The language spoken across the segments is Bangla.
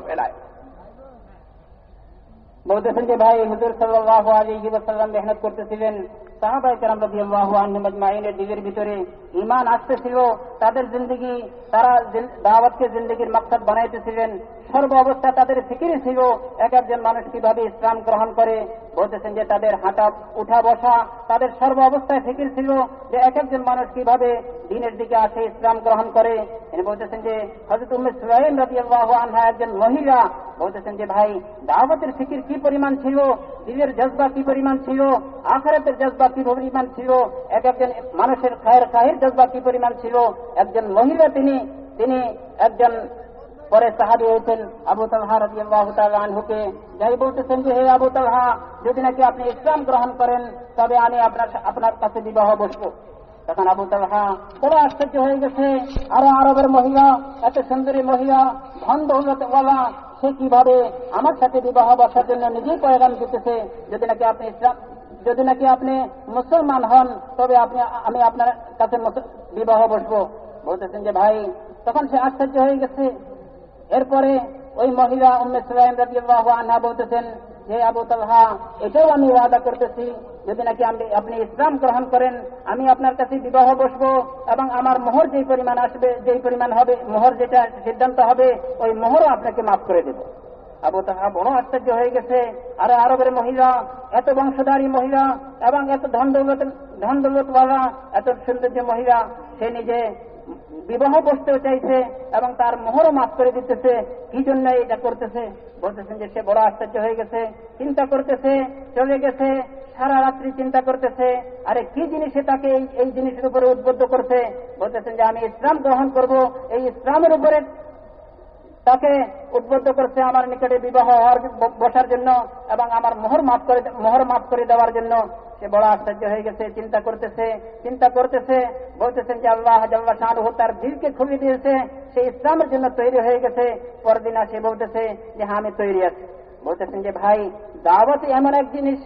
ফেলায়। বলতেছেন যে ভাই হুজুর সাল্লাল্লাহু আলাইহি ওয়াসাল্লাম মেহনত করতেছিলেন, সাহাবায়ে কেরাম রাদিয়াল্লাহু আনহুম আজমাইনের দিলের ভিতরে ঈমান আসতেছিল, তাদের জিন্দেগি তারা দাওয়াতকে জিন্দেগির মাকসাদ বানাইতেছিলেন। সর্ব অবস্থা তাদের ফিকিরে ছিল এক একজন মানুষ কিভাবে ইসলাম গ্রহণ করে। বলতেছেন যে তাদের হাঁটা উঠা বসা তাদের সর্ব অবস্থায় ফিকির ছিল যে এক একজন মানুষ কিভাবে দ্বীনের দিকে আসে, ইসলাম গ্রহণ করে। তিনি বলতেছেন যে হযরত উম্মে সুলাইম রাদিয়াল্লাহু আনহা একজন মহিলা, বলতেছেন যে ভাই দাওয়াতের ফিকির কি পরিমাণ ছিল, দিলের জজবা কি পরিমাণ ছিল, আখিরাতের জজবা কি পরিমাণ ছিল, এক একজন মানুষের খায়ের জজবা কি পরিমাণ ছিল। একজন মহিলা তিনি একজন পরে সাহাবী হয়েছেন আবু তালহা রাদিয়াল্লাহু তাআলা আনহুকে যাই বলতেছেন যে হে আবু তালহা, যদি নাকি আপনি ইসলাম গ্রহণ করেন তবে আমি আপনার কাছে বিবাহ বসবো। তখন আবু তালহা বড় আশ্চর্য হয়ে গেছে, আরো আরবের মহিলা, এত সুন্দরী মহিলা, ধন দৌলতওয়ালা, সে কিভাবে আমার সাথে বিবাহ বসার জন্য নিজেই পয়গাম দিতেছে। যদি নাকি আপনি মুসলমান হন তবে আমি আপনার কাছে বিবাহ বসবো। বলতেছেন যে ভাই, তখন সে আশ্চর্য হয়ে গেছে। এরপরে ওই মহিলা উম্মে সুলাইম রাদিয়াল্লাহু আনহা বলতেছেন যে আবু তালহা, এটাও আমি ওয়াদা করতেছি, যদি নাকি আপনি ইসলাম গ্রহণ করেন আমি আপনার কাছে বিবাহ বসবো এবং আমার মোহর যেই পরিমাণ আসবে, যেই পরিমাণ হবে, মোহর যেটা সিদ্ধান্ত হবে ওই মোহরও আপনাকে মাফ করে দেব। আবু তালহা বড় আশ্চর্য হয়ে গেছে। আর আরবের মহিলা, এত বংশধারী মহিলা এবং এত ধন দৌলতওয়ালা, এত সৌন্দর্য মহিলা, সে নিজে বিবাহ বসতেও চাইছে এবং তার মোহরও মাফ করে দিতেছে। কি জন্য এটা করতেছে? বলতেছেন যে সে বড় আশ্চর্য হয়ে গেছে, চিন্তা করতেছে, চলে গেছে, সারা রাত্রি চিন্তা করতেছে, আরে কি জিনিসে তাকে এই জিনিসের উপরে উদ্বুদ্ধ করছে। বলতেছেন যে আমি ইসলাম গ্রহণ করব, এই ইসলামের উপরে তাকে উদ্বুদ্ধ করছে আমার নিকটে বিবাহ বসার জন্য এবং আমার মোহর মাফ করে দেওয়ার জন্য। সে বড় আশ্চর্য হয়ে গেছে, চিন্তা করতেছে। বলতেছেন যে আল্লাহ জাল্লা শানুহু তার দিলকে খুলে দিয়েছে, সে ইসলামের জন্য তৈরি হয়ে গেছে। পরদিন সে বলতেছে যে হ্যাঁ আমি তৈরি আছি। বলতেছেন যে ভাই দাওয়াত এমন এক জিনিস,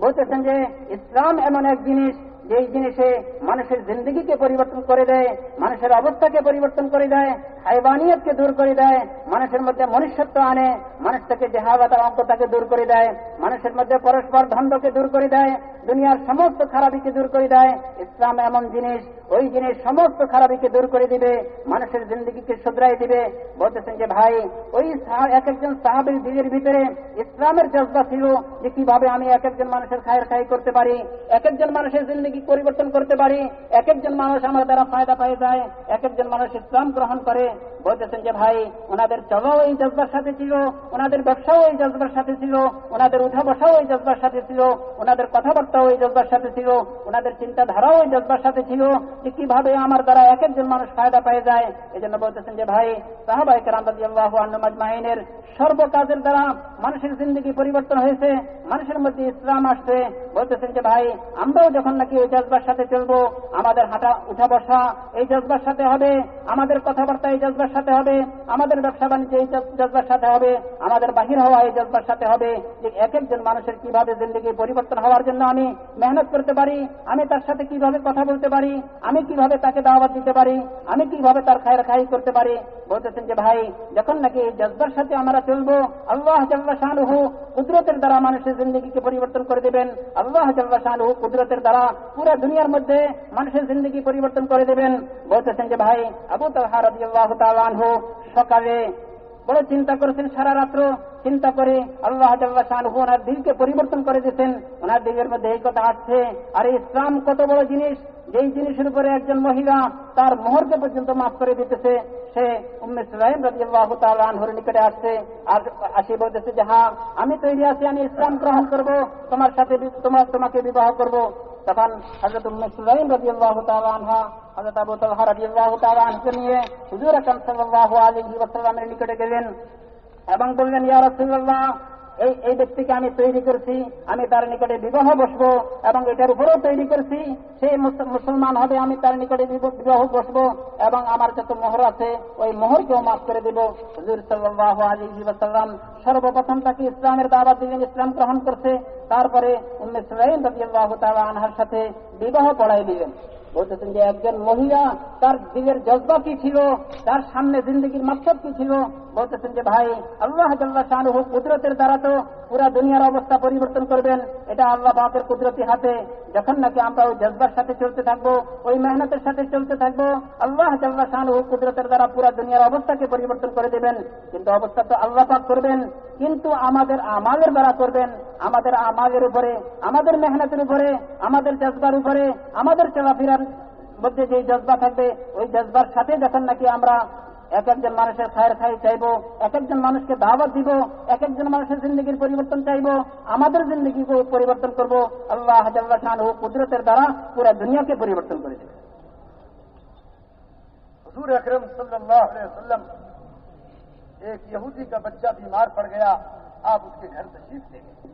বলতেছেন যে ইসলাম এমন এক জিনিস যেই জিনিসে মানুষের জিন্দগিকে পরিবর্তন করে দেয়, মানুষের অবস্থাকে পরিবর্তন করে দেয়, হাইওয়ানিয়তকে দূর করে দেয়, মানুষের মধ্যে মনুষ্যত্ব আনে, মানুষ থেকে জেহালাত অঙ্কতাকে দূর করে দেয়, মানুষের মধ্যে পরস্পর দ্বন্দ্বকে দূর করে দেয়, দুনিয়ার সমস্ত খারাপিকে দূর করে দেয়। ইসলাম এমন জিনিস, ওই জিনিস সমস্ত খারাপিকে দূর করে দিবে, মানুষের জিন্দগিকে শুধরাই দিবে। বলতেছেন যে ভাই ওই এক একজন সাহাবীর দিলের ভিতরে ইসলামের জজবা ছিল যে কিভাবে আমি এক একজন মানুষের খাই করতে পারি, এক একজন মানুষের জিন্দগি পরিবর্তন করতে পারি, এক একজন মানুষ আমার দ্বারা ফায়দা পেয়ে যায়, এক একজন মানুষ ইসলাম গ্রহণ করে। বলতেছেন যে ভাই ওনাদের চলাও এই জজবার সাথে ছিল, ওনাদের ব্যবসাও এই জজবার সাথে ছিল, ওনাদের উঠা বসাও এই জজবার সাথে ছিল, ওনাদের কথাবার্তাও এই জজবার সাথে ছিল, ওনাদের চিন্তাধারাও এই জজবার সাথে ছিল যে কিভাবে আমার দ্বারা এক একজন মানুষ ফায়দা পেয়ে যায়। এই জন্য বলতেছেন যে ভাই সাহাবায়ে কেরাম রাদিয়াল্লাহু আনহুম আজমাইনের সর্ব কাজের দ্বারা মানুষের জিন্দগি পরিবর্তন হয়েছে, মানুষের মধ্যে ইসলাম আসছে। বলতেছেন যে ভাই আমরাও যখন নাকি এই জজবার সাথে চলবো, আমাদের হাঁটা উঠা বসা এই জজবার সাথে হবে, আমাদের কথাবার্তা এই জজবার সাথে হবে, আমাদের ব্যবসা বাণিজ্য এই জজবার সাথে হবে, আমাদের বাহির হওয়া এই জজবার সাথে হবে যে এক একজন মানুষের কিভাবে জিন্দগি পরিবর্তন হওয়ার জন্য আমি মেহনত করতে পারি, আমি তার সাথে কিভাবে কথা বলতে পারি, আমি কিভাবে তাকে দাওয়াত দিতে পারি, আমি কিভাবে তার খাই করতে পারি। বলতেছেন যে ভাই যখন নাকি এই জজবার সাথে আমরা চলবো, আল্লাহ জাল্লা শানুহু কুদরতের দ্বারা মানুষের জিন্দগিকে পরিবর্তন করে দেবেন। আল্লাহ জাল্লা শানুহু কুদরতের দ্বারা পুরো দুনিয়ার মধ্যে মানুষের জিন্দগি পরিবর্তন করে দেবেন। বলতেছেন যে ভাই আবু তালহা রাদিয়াল্লাহু তাআলা আনহু সকালে বড় চিন্তা করেছেন, সারা রাত্র চিন্তা করে আল্লাহ জাল্লা শানুহু ওনার দিলকে পরিবর্তন করে দিয়েছেন। ওনার দিলের মধ্যে এই কথা আসছে, আরে ইসলাম কত বড় জিনিস, যেই জিনিসের উপরে একজন মহিলা তার মোহরকে পর্যন্ত মাফ করে দিতেছে। সে উম্মে সুলাইম রাদিয়াল্লাহু তাআলা আনহুর নিকটে আসছে আর আসি বলতেছে যে হ্যাঁ আমি তৈরি আছি, আমি ইসলাম গ্রহণ করব, তোমার সাথে তোমাকে বিবাহ করব। তখন হযরত উম্মে সুলাইম রাদিয়াল্লাহু তাআলা আনহা হযরত আবু তালহা রাদিয়াল্লাহু তাআলা আনহুকে নিয়ে হুজুর আকরাম সাল্লাল্লাহু আলাইহি ওয়াসাল্লামের নিকটে গেলেন এবং বললেন ইয়া রাসূলুল্লাহ এই ব্যক্তিকে আমি তৈরি করছি, আমি তার নিকটে বিবাহ বসবো এবং এটার উপরেও তৈরি করছি সে মুসলমান হবে, আমি তার নিকটে বিবাহ বসবো এবং আমার যত মোহর আছে ওই মোহরকেও মাফ করে দেব। হুজুর সাল্লাল্লাহু আলাইহি ওয়াসাল্লাম সর্বপ্রথম তাকে ইসলামের দাওয়াত দিলেন, ইসলাম গ্রহণ করছে। তারপরে উম্মে সুলাইম রাদিয়াল্লাহু তাআলা আনহার সাথে বিবাহ পড়াই দিলেন। বলতেছেন যে একজন মহিলা তার দিলের জজবা কি ছিল, তার সামনে জিন্দগির মাকসাদ কি ছিল। বলতেছেন যে ভাই আল্লাহ জাল্লা শানুহু কুদরতের দ্বারা তো পুরা দুনিয়ার অবস্থা পরিবর্তন করবেন, এটা আল্লাহ পাকের কুদরতি হাতে। যখন নাকি আমরা ওই জজবার সাথে চলতে থাকবো, ওই মেহনতের সাথে চলতে থাকবো, আল্লাহ জাল্লা শানুহু কুদরতের দ্বারা পুরা দুনিয়ার অবস্থাকে পরিবর্তন করে দেবেন। কিন্তু অবস্থা তো আল্লাহ পাক করবেন, কিন্তু আমাদের আমালের দ্বারা করবেন। আমাদের আমালের উপরে, আমাদের মেহনতের উপরে, আমাদের জজবার উপরে, আমাদের চলাফেরার মধ্যে যে জজবা থাকবে, ওই জজবার সাথে যখন নাকি আমরা এক একজন মানুষের খায়ের খাই চাইবো, এক একজন মানুষকে দাওয়াত দিব, এক একজন মানুষের জিন্দগির পরিবর্তন চাইবো, আমাদের জিন্দগিকে পরিবর্তন করব, আল্লাহ জাল্লা শানুহু কুদরতের দ্বারা পুরো দুনিয়াকে পরিবর্তন করে দেবে। हुजूर अकरम सल्लल्लाहु अलैहि वसल्लम, एक यहूदी का बच्चा बीमार पड़ गया, आप उसके घर तशरीफ ले गए।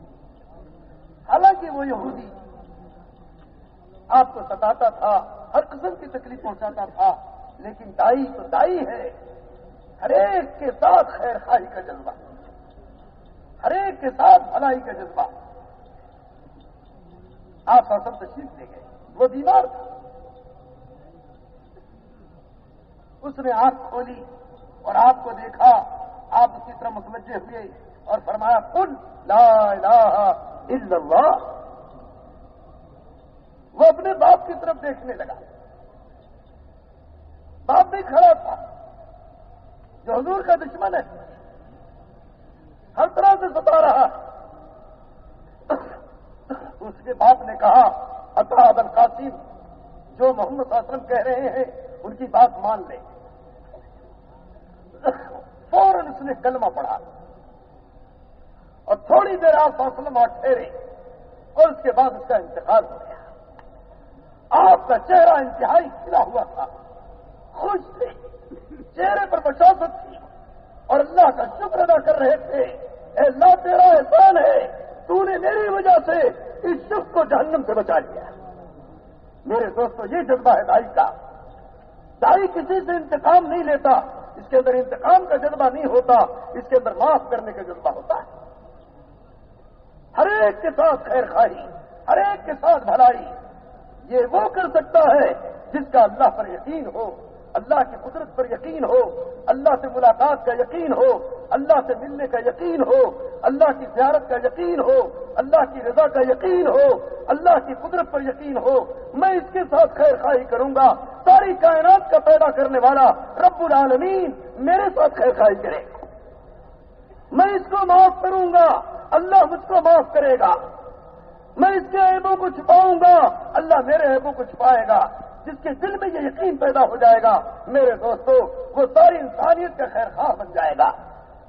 हालांकि वो यहूदी आपको सताता था, हर किस्म की तकलीफ पहुंचाता था, लेकिन दाई तो दाई है, हरेक के साथ खैर खाई का जज्बा, हरेक के साथ भलाई का जज्बा। आप सब तशरीफ ले गए, वो बीमार था, उसने आंख खोली और आपको देखा, आप उसकी तरफ मुतवज्जे हुए और फरमाया कुल ला इलाहा इल्लल्लाह। वो अपने बाप की तरफ देखने लगा, बाप भी खड़ा था जो हुजूर का दुश्मन है, हर तरह से सता रहा है। उसके बाप ने कहा अता अबुल कासिम, जो मोहम्मद सल्लल्लाहु अलैहि वसल्लम कह रहे हैं उनकी बात मान ले। फौरन उसने कलमा पढ़ा और थोड़ी देर आप सल्लल्लाहु और ठहरे और उसके बाद उसका इंतकाल हो गया। आपका चेहरा इंतहाई खिला हुआ था, खुश थे, चेहरे पर बशासत थी और अल्लाह का शुक्र अदा कर रहे थे। ए अल्लाह तेरा एहसान है, तूने मेरी वजह से इस शुक्र को जहन्नम से बचा लिया। मेरे दोस्तों, ये जज्बा है दाई का। दाई किसी से इंतकाम नहीं लेता, इसके अंदर इंतकाम का जज्बा नहीं होता, इसके अंदर माफ करने का जज्बा होता है। हर एक के साथ खैर खाई, हर एक के साथ भलाई, ये वो कर सकता है जिसका अल्लाह पर यकीन हो, अल्लाह की कुदरत पर यकीन हो, अल्लाह से मुलाकात का यकीन हो, अल्लाह से मिलने का यकीन हो, अल्लाह की ज़ियारत का यकीन हो, अल्लाह की रजा का यकीन हो, अल्लाह की कुदरत पर यकीन हो। मैं इसके साथ खैर खाई करूंगा, सारी कायनात का पैदा करने वाला रब्बुल आलमीन मेरे साथ खैर खाई करे, मैं इसको माफ करूंगा, अल्लाह मुझको माफ करेगा, मैं इसके ऐबों को छुपाऊंगा, अल्लाह मेरे ऐबों को छुपाएगा। जिसके दिल में ये यकीन पैदा हो जाएगा, मेरे दोस्तों, वो सारी इंसानियत का खैर खां बन जाएगा।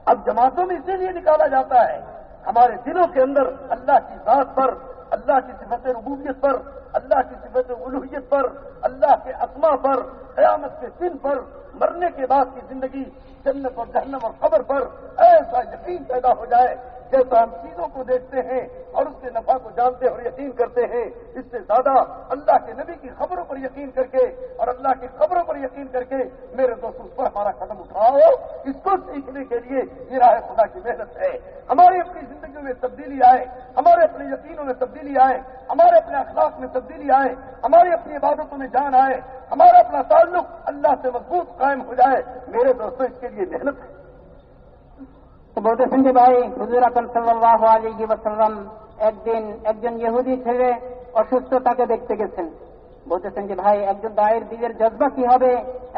अब जमातों में इसीलिए निकाला जाता है, हमारे दिलों के अंदर अल्लाह की जात पर, अल्लाह की सिफत रुबूबियत पर, अल्लाह की सिफत उलूहियत पर, अल्लाह के अस्मा पर, क़यामत के दिन पर, मरने के बाद की जिंदगी, जन्नत और जहन्नम और कब्र पर ऐसा यकीन पैदा हो जाए जैसा हम चीजों को देखते हैं और उसके नफा को जानते और यकीन करते हैं। इससे ज्यादा अल्लाह के नबी की खबरों पर यकीन करके और अल्लाह की खबरों पर यकीन करके मेरे दोस्तों, उस पर हमारा कदम उठाओ। इसको सीखने के लिए ये राह खुदा की मेहनत है। हमारी अपनी जिंदगियों में तब्दीली आए, हमारे अपने यकीनों में तब्दीली आए, हमारे अपने अखलाक में तब्दीली आए, हमारी अपनी इबादतों में जान आए, हमारा अपना ताल्लुक अल्लाह से मजबूत कायम हो जाए। मेरे दोस्तों, इसके लिए मेहनत है। তো বলতেছেন যে ভাই হুজুর আকরাম সাল্লাল্লাহু আলাইহি ওয়াসাল্লাম একদিন একজন ইহুদি ছেলে অসুস্থতাকে দেখতে গেছেন। বলতেছেন যে ভাই একজন দায়ের দিলের জজবা কি হবে,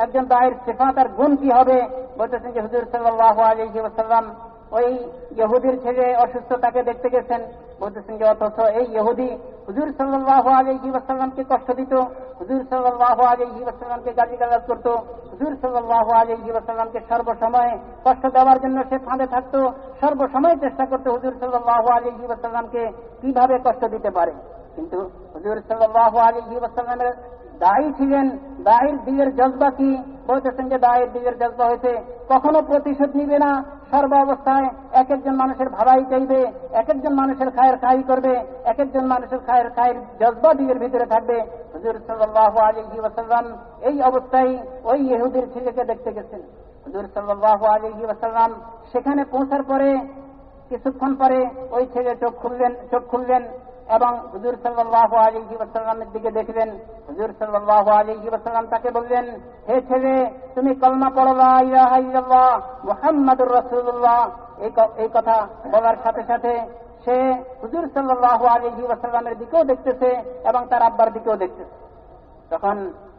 একজন দায়ের সিফাত আর গুণ কি হবে। বলতেছেন যে হুজুর সাল্লাল্লাহু আলাইহি ওয়াসাল্লাম ওই ইহুদির ছেলে অসুস্থতাকে দেখতে গেছেন। বলতেছেন যে অথচ এই ইহুদি হুজুর সাল্লাল্লাহু আলাইহি ওয়াসাল্লামকে কষ্ট দিত, হুজুর সাল্লাল্লাহু আলাইহি ওয়াসাল্লামকে গালিগালাজ করত, হুজুর সাল্লাল্লাহু আলাইহি ওয়াসাল্লামকে সর্বসময় কষ্ট দেওয়ার জন্য সে ফাঁদে থাকত, সর্বসময় চেষ্টা করত হুজুর সাল্লাল্লাহু আলাইহি ওয়াসাল্লামকে কিভাবে কষ্ট দিতে পারে। কিন্তু হুজুর সাল্লাল্লাহু আলাইহি ওয়াসাল্লামের দায়ী ছিলেন, দায়ের দিলের জজবা কি? বলতেছেন যে দায়ের দিলের জজবা হয়েছে কখনো প্রতিশোধ নিবে না, সর্ব অবস্থায় এক একজন মানুষের ভালাই চাইবে, এক একজন মানুষের খায়ের খাই করবে, এক একজন মানুষের খায়ের খায়ের জজবা দিলের ভিতরে থাকবে। হুজুর সাল্লাল্লাহু আলাইহি ওয়াসাল্লাম এই অবস্থায় ওই ইহুদির ছেলেকে দেখতে গেছেন। হুজুর সাল্লাল্লাহু আলাইহি ওয়াসাল্লাম সেখানে পৌঁছার পরে কিছুক্ষণ পরে ওই ছেলে চোখ খুললেন। এবং হুজুর সাল্লাল্লাহু আলাইহি ওয়াসাল্লামের দিকে দেখলেন। হুজুর সাল্লাল্লাহু আলাইহি ওয়াসাল্লাম তাকে বললেন, হে ছেলে, তুমি কলমা পড়ো, লা ইলাহা ইল্লাল্লাহ মুহাম্মাদুর রাসূলুল্লাহ। এই কথা বলার সাথে সাথে সে হুজুর সাল্লাল্লাহু আলাইহি ওয়াসাল্লামের দিকেও দেখতেছে এবং তার আব্বার দিকেও দেখতেছে। তখন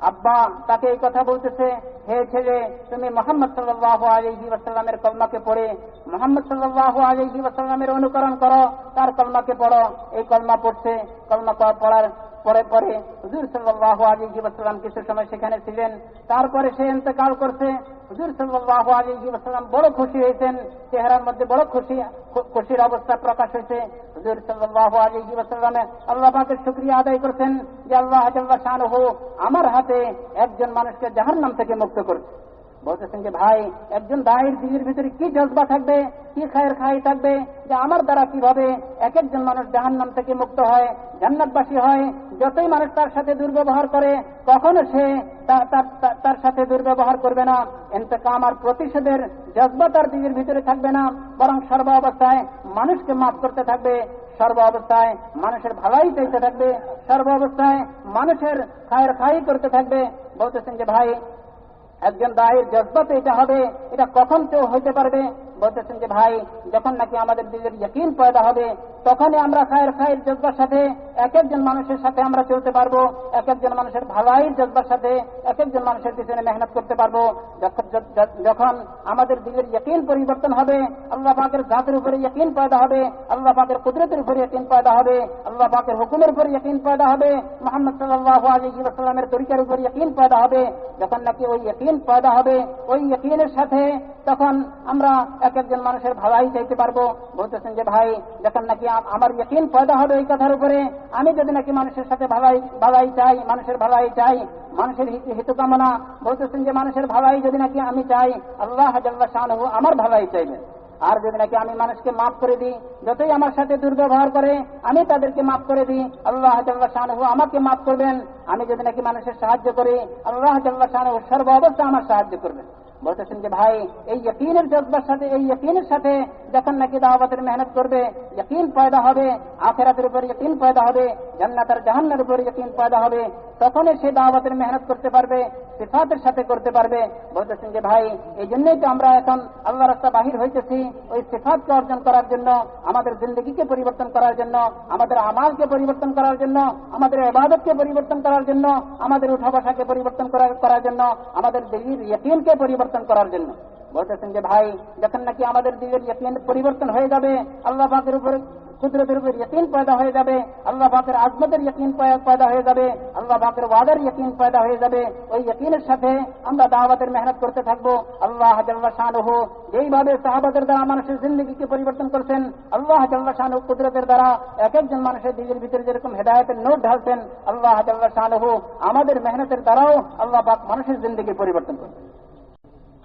আব্বা তাকে এই কথা বলতেছে, হে ছেলে, তুমি মুহাম্মদ সাল্লাল্লাহু আলাইহি ওয়াসাল্লামের কলমাকে পড়ে মুহাম্মদ সাল্লাল্লাহু আলাইহি ওয়াসাল্লামের অনুকরণ করো, তার কলমাকে পড়ো। এই কলমা পড়ছে, কলমা পড়ার পরে হুজুর সাল্লাল্লাহু আলাইহি ওয়াসাল্লাম কিছু সময় সেখানে ছিলেন। তারপরে সে ইন্তেকাল করছে। হুজুর সাল্লাল্লাহু আলাইহি ওয়াসাল্লাম বড় খুশি হয়েছেন, চেহারার মধ্যে বড় খুশির অবস্থা প্রকাশ হয়েছে। হুজুর সাল্লাল্লাহু আলাইহি ওয়াসাল্লাম আল্লাহ পাকের শুকরিয়া আদায় করছেন যে আল্লাহ জাল্লা শানুহু আমার হাতে একজন মানুষকে জাহান্নাম থেকে মুক্ত করছে। বলতেছেন যে ভাই, একজন দায়ের দিলের ভিতরে কি জজবা থাকবে, কি খায়ের খাই থাকবে যে আমার দ্বারা কিভাবে এক একজন মানুষ জাহান্নাম থেকে মুক্ত হয়, জান্নাতবাসী হয়। যতই মানুষ তার সাথে দুর্ব্যবহার করে, কখনো সে তার সাথে দুর্ব্যবহার করবে না। ইন্তেকাম আর প্রতিশোধের জজবা তার দিলের ভিতরে থাকবে না, বরং সর্ব অবস্থায় মানুষকে মাফ করতে থাকবে, সর্ব অবস্থায় মানুষের ভালাই চাইতে থাকবে, সর্ব অবস্থায় মানুষের খায়ের খাই করতে থাকবে। বলতেছেন যে ভাই, একজন দায়ের জজবাতে এটা হবে, এটা কখন কেউ হইতে পারবে? বলতেছেন যে ভাই, যখন নাকি আমাদের দিলের ইয়াকিন পয়দা হবে, তখনই আমরা খায়ের জজবার সাথে এক একজন মানুষের সাথে আমরা চলতে পারবো, এক একজন মানুষের ভালাইয়ের জজবার সাথে এক একজন মানুষের পিছনে মেহনত করতে পারবো। যখন আমাদের দিলের ইয়াকিন পরিবর্তন হবে, আল্লাহ পাকের জাতের উপরে ইয়াকিন পয়দা হবে, আল্লাহ পাকের কুদরতের উপরে ইয়াকিন পয়দা হবে, আল্লাহ পাকের হুকুমের উপরে ইয়াকিন পয়দা হবে, মুহাম্মদ সাল্লাল্লাহু আলাইহি ওয়াসাল্লামের তরিকার উপরে ইয়াকিন পয়দা হবে। যখন নাকি ওই ইয়াকিন পয়দা হবে, ওই ইয়াকিনের সাথে তখন আমরা এক একজন মানুষের ভালাই চাইতে পারবো। বলতেছেন যে ভাই, যখন নাকি আমার ইয়াকিন পয়দা হবে এই কথার উপরে, আমি যদি নাকি মানুষের সাথে ভালাই চাই, মানুষের ভালাই চাই, মানুষের হিত কামনা, বলতেছেন যে মানুষের ভালাই যদি নাকি আমি চাই, আল্লাহ জাল্লা শানুহু আমার ভালাই চাইবেন। আর যদি নাকি আমি মানুষকে মাফ করে দিই, যতই আমার সাথে দুর্ব্যবহার করে আমি তাদেরকে মাফ করে দিই, আল্লাহ জাল্লা শানুহু আমাকে মাফ করবেন। আমি যদি নাকি মানুষের সাহায্য করি, আল্লাহ জাল্লা শানুহু সর্ব অবস্থা আমার সাহায্য করবেন। বলতেছেন যে ভাই, এই ইয়াকিনের জজবার সাথে, এই ইয়াকিনের সাথে যখন নাকি দাওয়াতের মেহনত করবে, ইয়াকিন পয়দা হবে, আখিরাতের উপর ইয়াকিন পয়দা হবে, জান্নাত আর জাহান্নামের উপর ইয়াকিন পয়দা হবে, তখনই সে দাওয়াতের মেহনত করতে পারবে, সিফাতের সাথে করতে পারবে। বলতেছেন যে ভাই, এই জন্যই তো আমরা এখন আল্লাহ রাস্তা বাহির হইতেছি, ওই সিফাতকে অর্জন করার জন্য, আমাদের জিন্দগিকে পরিবর্তন করার জন্য, আমাদের আমালকে পরিবর্তন করার জন্য, আমাদের ইবাদতকে পরিবর্তন করার জন্য, আমাদের উঠা বসাকে পরিবর্তন করার জন্য, আমাদের দিলের ইয়াকিনকে পরিবর্তন করার জন্য। বলতেছেন যে ভাই, যখন নাকি আমাদের দিলের ইয়াকিন পরিবর্তন হয়ে যাবে, আল্লাহ পাকের উপর কুদরতের উপর ইয়াকিন পয়দা হয়ে যাবে, আল্লাহ পাকের আজমতের ইয়াকিন পয়দা হয়ে যাবে, আল্লাহ পাকের ওয়াদার ইয়াকিন পয়দা হয়ে যাবে। ওই ইয়াকিনের সাথে আমরা দাওয়াতের মেহনত করতে থাকবো। আল্লাহ জাল্লা শানুহু যেইভাবে সাহাবাদের দ্বারা মানুষের জিন্দগিকে পরিবর্তন করছেন, আল্লাহ জাল্লা শানুহু কুদরতের দ্বারা এক একজন মানুষের দিলের ভিতরে যেরকম হেদায়েতের নোট ঢালছেন, আল্লাহ জাল্লা শানুহু আমাদের মেহনতের দ্বারাও আল্লাহ পাক মানুষের জিন্দগি পরিবর্তন করছেন।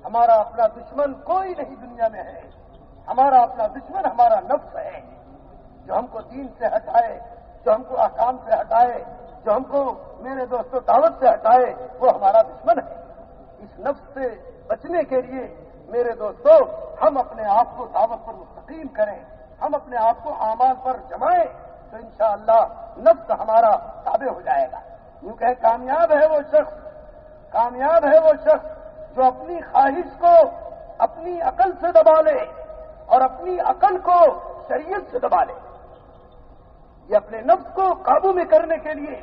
हमारा अपना दुश्मन कोई नहीं दुनिया में है, हमारा अपना दुश्मन हमारा नफ्स है, जो हमको दीन से हटाए, जो हमको अहकाम से हटाए, जो हमको मेरे दोस्तों दावत से हटाए, वो हमारा दुश्मन है। इस नफ्स से बचने के लिए मेरे दोस्तों, हम अपने आप को दावत पर मुस्तकीम करें, हम अपने आप को आमाल पर जमाएं, तो इंशाअल्लाह नफ्स हमारा ताबे हो जाएगा। यूं कहे, कामयाब है वो शख्स, कामयाब है वो शख्स जो अपनी ख्वाहिश को अपनी अकल से दबा ले और अपनी अकल को शरीयत से दबा ले। ये अपने नफ्स को काबू में करने के लिए,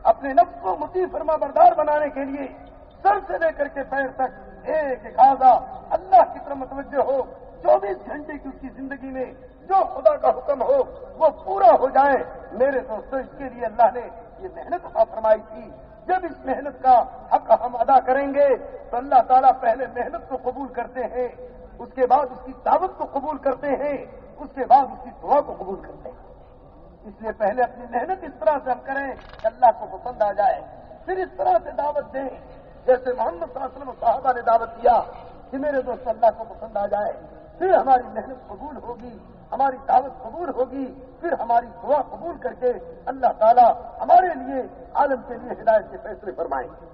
अपने नफ्स को मुती फरमा बरदार बनाने के लिए सर से लेकर के पैर तक एक आजा अल्लाह की तरफ मुतवज्जह हो। 24 घंटे की उसकी जिंदगी में जो खुदा का हुक्म हो वो पूरा हो जाए। मेरे दोस्तों, इसके लिए अल्लाह ने ये मेहनत फरमाई थी। जब इस मेहनत का हक हम अदा करेंगे तो अल्लाह ताला पहले मेहनत को कबूल करते हैं, उसके बाद उसकी दावत को कबूल करते हैं, उसके बाद उसकी दुआ को कबूल करते हैं। इसलिए पहले अपनी मेहनत इस तरह से हम करें कि अल्लाह को पसंद आ जाए, फिर इस तरह से दावत दें जैसे मोहम्मद सल्लल्लाहु अलैहि वसल्लम साहबा ने दावत दिया कि मेरे दोस्त अल्लाह को पसंद आ जाए, फिर हमारी मेहनत कबूल होगी, हमारी दावत कबूल होगी, फिर हमारी दुआ कबूल करके अल्लाह ताला हमारे लिए आलम के लिए हिदायत के फैसले फरमाएंगे।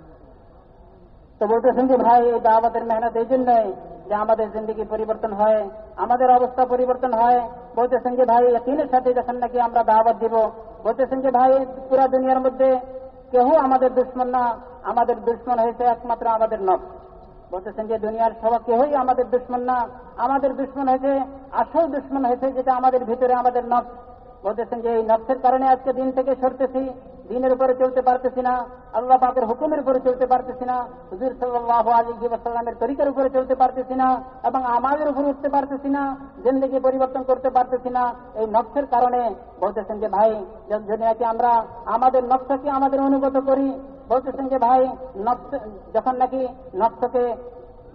তো বলতেছেন যে ভাই, এই দাওয়াতের মেহনত এই জন্যই যে আমাদের জিন্দগি পরিবর্তন হয়, আমাদের অবস্থা পরিবর্তন হয়, বলতেছেন যে ভাই ইয়াকিনের সাথে যখন নাকি আমরা দাওয়াত দিব, বলতেছেন যে ভাই পুরা দুনিয়ার মধ্যে কেউ আমাদের দুশ্মন না, আমাদের দুশ্মন হয়েছে একমাত্র আমাদের নফস। বলতেছেন যে দুনিয়ার সবাই কেউই আমাদের দুশ্মন না, আমাদের দুশ্মন হয়েছে, আসল দুশ্মন হয়েছে যেটা আমাদের ভিতরে আমাদের নফস। বলতেছেন যে এই নফসের কারণে আজকে দিন থেকে সরতেছি, দিনের উপরে চলতে পারতেছি না, আল্লাহ পাকের হুকুমের উপরে চলতে পারতেছি না, হুজুর সাল্লাল্লাহু আলাইহি ওয়াসাল্লামের তরিকার উপরে চলতে পারতেছি না, এবং আমাদের উপরে উঠতে পারতেছি না, জিন্দেগি পরিবর্তন করতে পারতেছি না এই নফসের কারণে। বলতেছেন যে ভাই যদি নাকি আমরা আমাদের নফসকে আমাদের অনুগত করি, বলতেছেন যে ভাই নফস যখন নাকি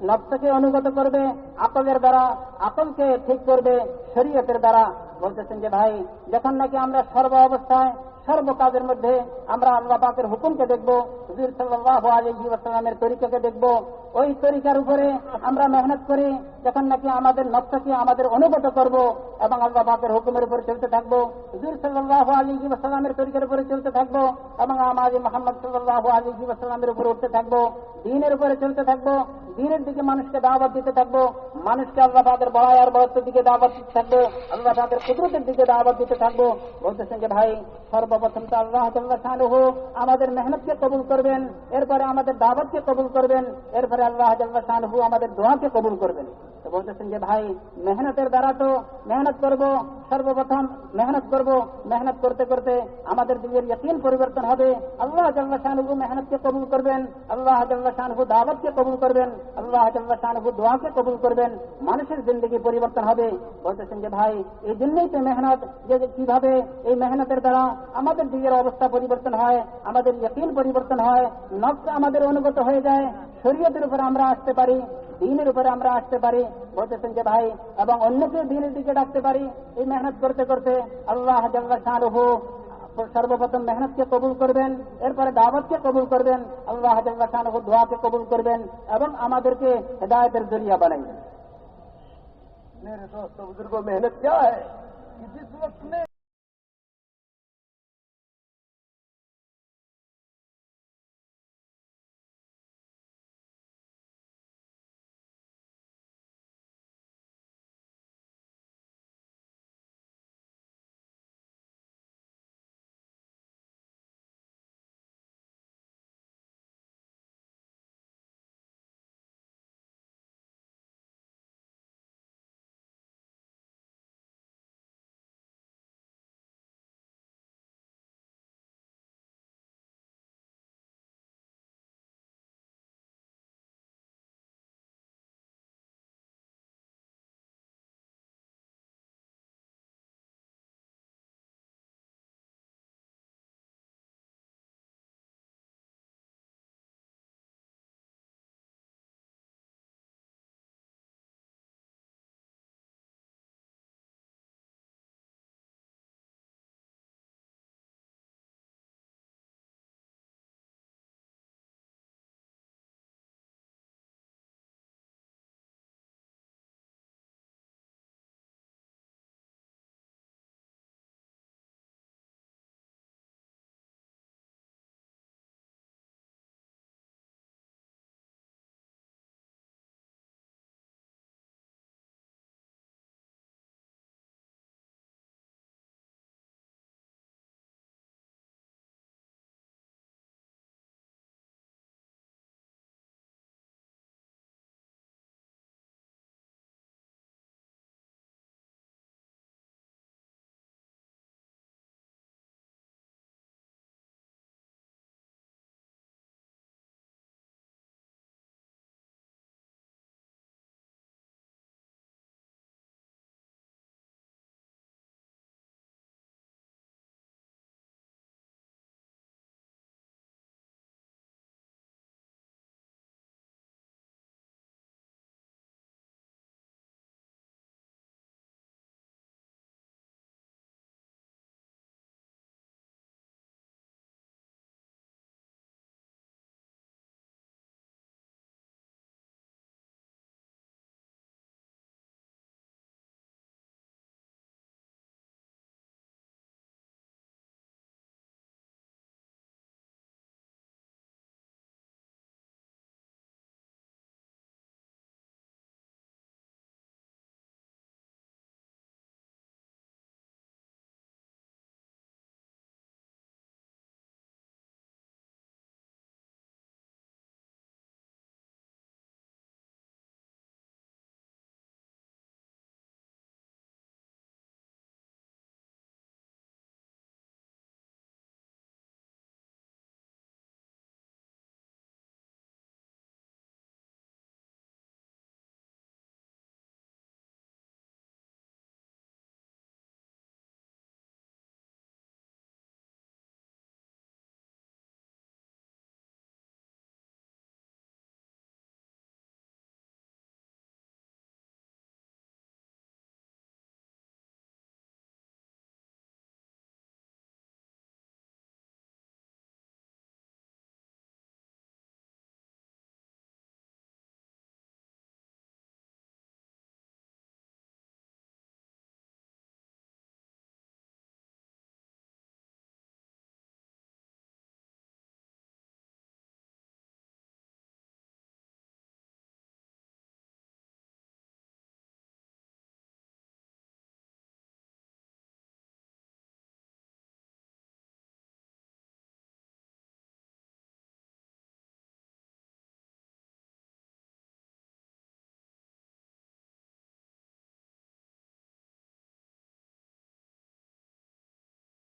নফসকে অনুগত করবে আকলের দ্বারা, আকলকে ঠিক করবে শরীয়তের দ্বারা। বলতেছেন যে ভাই যখন নাকি আমরা সর্ব অবস্থায় সর্ব কাজের মধ্যে আমরা আল্লাহ পাকের হুকুমকে দেখব, হুজুর সাল্লাল্লাহু আলাইহি ওয়াসাল্লামের তরিকাকে দেখব, ওই তরিকার উপরে আমরা মেহনত করি, যখন নাকি আমাদের নফসকে আমাদের অনুগত করব এবং আল্লাহ পাকের হুকুমের উপরে চলতে থাকবো, হুজুর সাল্লাল্লাহু আলাইহি ওয়াসাল্লামের তরিকার উপরে চলতে থাকবো এবং আমাদের মুহাম্মদ সাল্লাল্লাহু আলাইহি ওয়াসাল্লামের উপরে উঠতে থাকবো, দ্বীনের উপরে চলতে থাকবো, দ্বীনের দিকে মানুষকে দাওয়াত দিতে থাকবো, মানুষকে আল্লাহ পাকের বড়াই আর বড়ত্বের দিকে দাওয়াত দিতে থাকবো, আল্লাহ পাকের কুদরতের দিকে দাওয়াত দিতে থাকবো। বলতেছেন যে ভাই সর্বপ্রথম তো আল্লাহ জাল্লা শানুহু আমাদের মেহনতকে কবুল করবেন, এরপরে আমাদের দাওয়াতকে কবুল করবেন, এরপরে আল্লাহ জাল্লা শানুহু আমাদের দোয়াকে কবুল করবেন। তো বলতেছেন যে ভাই মেহনতের দ্বারা তো মেহনত করব, সর্বপ্রথম মেহনত করব, মেহনত করতে করতে আমাদের দিলের ইয়াকিন পরিবর্তন হবে, আল্লাহ জাল্লা শানুহু মেহনতকে কবুল করবেন, আল্লাহ জাল্লা শানুহু দাওয়াতকে কবুল করবেন, আল্লাহ জাল্লা শানুহু দোয়াকে কবুল করবেন, মানুষের জিন্দেগি পরিবর্তন হবে। বলতেছেন যে ভাই এই জন্যই তো মেহনত, যে কিভাবে এই মেহনতের দ্বারা আমাদের দিলের অবস্থা পরিবর্তন হয়, আমাদের ইয়াকিন পরিবর্তন হয়, নফস আমাদের অনুগত হয়ে যায়, শরীয়তের উপরে আমরা আসতে পারি, দ্বীনের উপরে আমরা আসতে পারি। বলতেছেন যে ভাই এবং অন্যকে দ্বীনের দিকে ডাকতে পারি। এই মেহনত করতে করতে আল্লাহ জাল্লা শানুহু সর্বপ্রথম মেহনতকে কবুল করবেন, এরপরে দাওয়াতকে কবুল করবেন, আল্লাহ জাল্লা শানুহু দোয়াকে কবুল করবেন এবং আমাদেরকে হেদায়েতের জরিয়া বানাইবেন। मेरे दोस्तों बुजुर्गों, मेहनत क्या है कि जिस वक्त में